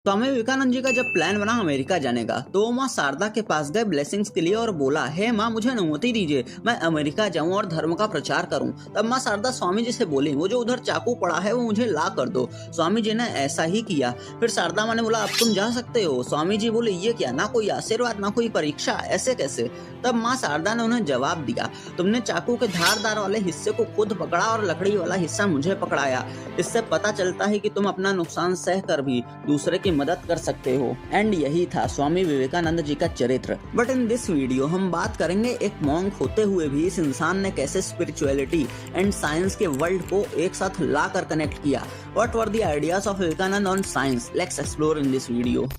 स्वामी विवेकानंद जी का जब प्लान बना अमेरिका जाने का, तो वो माँ शारदा के पास गए ब्लेसिंग्स के लिए और बोला, हे माँ मुझे अनुमति दीजिए, मैं अमेरिका जाऊं और धर्म का प्रचार करूं। तब माँ शारदा स्वामी जी से बोली, वो जो उधर चाकू पड़ा है वो मुझे ला कर दो। स्वामी जी ने ऐसा ही किया। फिर शारदा माँ ने बोला, अब तुम जा सकते हो। स्वामी जी बोले, ये क्या, ना कोई आशीर्वाद ना कोई परीक्षा, ऐसे कैसे। तब माँ शारदा ने उन्हें जवाब दिया, तुमने चाकू के धारदार वाले हिस्से को खुद पकड़ा और लकड़ी वाला हिस्सा मुझे पकड़ाया। इससे पता चलता है कि तुम अपना नुकसान सह कर भी दूसरे की मदद कर सकते हो। एंड यही था स्वामी विवेकानंद जी का चरित्र। बट इन दिस वीडियो हम बात करेंगे एक मॉन्क होते हुए भी इस इंसान ने कैसे स्पिरिचुअलिटी एंड साइंस के वर्ल्ड को एक साथ लाकर कनेक्ट किया। What were the ideas of Vivekananda on science, let's explore in this video.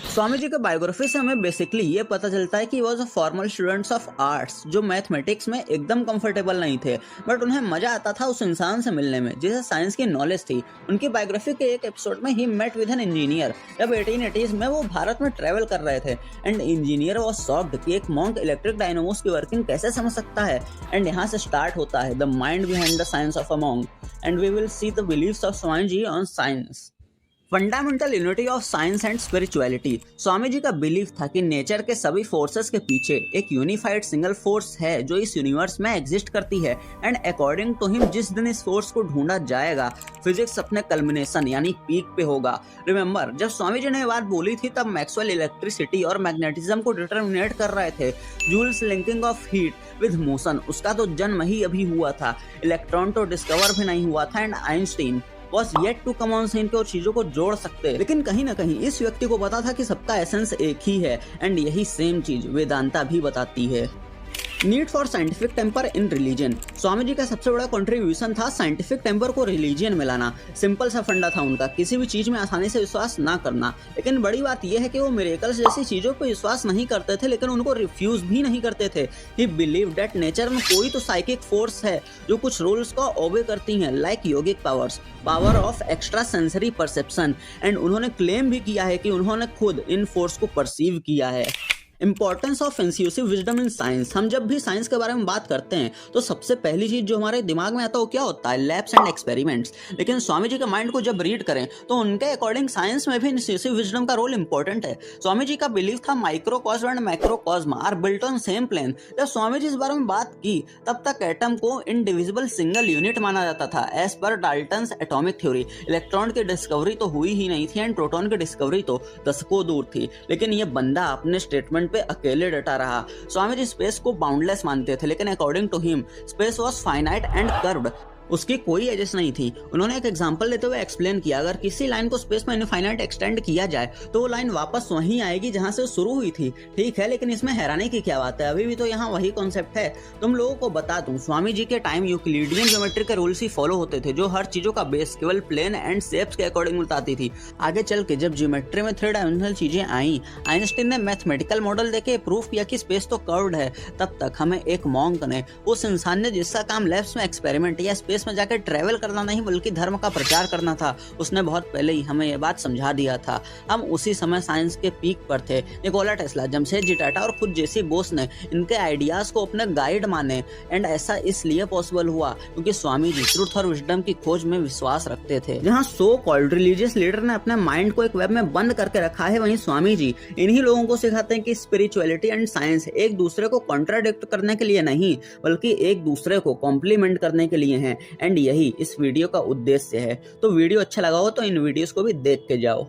Swami ji के बायोग्राफी से हमें बेसिकली ये पता चलता है कि was a formal students of arts जो मैथमेटिक्स में एकदम कंफर्टेबल नहीं थे, बट उन्हें मजा आता था उस इंसान से मिलने में जिसे साइंस की नॉलेज थी। उनकी बायोग्राफी के एक एपिसोड में ही मेट विद एन इंजीनियर जब 1880s में वो भारत में ट्रेवल कर रहे थे, एंड इंजीनियर वॉज शॉक्ड कि एक मॉन्क इलेक्ट्रिक डायनामोस की वर्किंग कैसे समझ सकता है। एंड यहाँ से स्टार्ट होता है the mind behind the science of a monk, and we will see the beliefs of Swami ji on science. Fundamental unity of science and spirituality. Swami ji का बिलीफ था कि नेचर के सभी फोर्सेस के पीछे एक यूनिफाइड सिंगल फोर्स है जो इस यूनिवर्स में एग्जिस्ट करती है, एंड अकॉर्डिंग टू हिम जिस दिन इस फोर्स को ढूंढा जाएगा फिजिक्स अपने कल्मिनेशन यानी पीक पे होगा। रिमेंबर, जब स्वामी जी ने ये बात बोली थी तब मैक्सवेल इलेक्ट्रिसिटी और मैग्नेटिज्म को डिटरमिनेट कर रहे थे। Joule's linking of heat with motion, उसका तो जन्म ही अभी हुआ था। इलेक्ट्रॉन तो डिस्कवर भी नहीं हुआ था, and Einstein was yet to come on scene और चीजों को जोड़ सकते। लेकिन कहीं ना कहीं इस व्यक्ति को पता था कि सबका एसेंस एक ही है, एंड यही सेम चीज वेदांता भी बताती है। Need for scientific temper in religion. Swami ji का सबसे बड़ा कंट्रीब्यूशन था साइंटिफिक टेम्पर को रिलीजन में लाना। सिंपल सा फंडा था उनका, किसी भी चीज में आसानी से विश्वास ना करना। लेकिन बड़ी बात यह है कि वो मिरेकल्स जैसी चीजों पर विश्वास नहीं करते थे, लेकिन उनको रिफ्यूज भी नहीं करते थे। ही बिलीव दैट नेचर में कोई तो साइकिक फोर्स है जो कुछ रूल्स को ओबे करती हैं, like yogic powers, power of extra sensory perception. And उन्होंने क्लेम भी किया है कि उन्होंने खुद इन फोर्स को परसीव किया है। Importance of intuitive wisdom in science. हम जब भी साइंस के बारे में बात करते हैं तो सबसे पहली चीज जो हमारे दिमाग में आता है वो क्या होता है, लैब्स एंड एक्सपेरिमेंट्स। लेकिन स्वामी जी के माइंड को जब रीड करें तो उनके अकॉर्डिंग साइंस में भी इंट्यूसिव विजडम का रोल इंपॉर्टेंट है। स्वामी जी का बिलीव था microcosm and macrocosm are built on same plane. जब स्वामी जी इस बारे में बात की तब तक एटम को इनडिविजिबल सिंगल यूनिट माना जाता था as per Dalton's atomic theory. Electron की डिस्कवरी तो हुई ही नहीं थी, एंड प्रोटॉन की डिस्कवरी तो दशकों दूर थी। लेकिन ये बंदा अपने स्टेटमेंट पे अकेले डटा रहा। स्वामी जी स्पेस को बाउंडलेस मानते थे, लेकिन according to him space was finite and curved, उसकी कोई एजेस नहीं थी। उन्होंने एक एग्जांपल देते हुए एक्सप्लेन किया, अगर किसी लाइन को स्पेस में इनफाइनाइट एक्सटेंड किया जाए तो वो लाइन वापस वहीं आएगी जहां से शुरू हुई थी। ठीक है, लेकिन इसमें हैरानी की क्या बात है, अभी भी तो यहाँ वही कॉन्सेप्ट है। तुम लोगों को बता दूं, स्वामी जी के टाइम यूक्लिडियन ज्योमेट्री के रूल्स ही फॉलो होते थे, जो हर चीजों का बेस केवल प्लेन एंड शेप्स के अकॉर्डिंग बताती थी। आगे चल के जब ज्योमेट्री में 3 डायमेंशनल चीजें आई, आइंस्टीन ने मैथमेटिकल मॉडल देके प्रूफ किया कि स्पेस तो कर्व्ड है, तब तक हमें एक मॉन्क ने, उस इंसान ने जिसका काम लैब्स में एक्सपेरिमेंट या स्पेस में जाकर ट्रेवल करना नहीं बल्कि धर्म का प्रचार करना था, उसने बहुत पहले ही हमें यह बात समझा दिया था। हम उसी समय साइंस के पीक पर थे। निकोला टेस्ला, जमशेदजी टाटा और खुद जेसी बोस ने इनके आइडियाज को अपने गाइड माने, एंड ऐसा इसलिए पॉसिबल हुआ क्योंकि स्वामी जी ट्रुथ और विजडम की खोज में विश्वास रखते थे। जहां सो कॉल्ड रिलीजियस लीडर ने अपने माइंड को एक वेब में बंद करके रखा है, वहीं स्वामी जी इन्हीं लोगों को सिखाते हैं कि स्पिरिचुअलिटी एंड साइंस एक दूसरे को कॉन्ट्राडिक्ट करने के लिए नहीं बल्कि एक दूसरे को कॉम्प्लीमेंट करने के लिए हैं, एंड यही इस वीडियो का उद्देश्य है। तो वीडियो अच्छा लगा हो तो इन वीडियोस को भी देख के जाओ।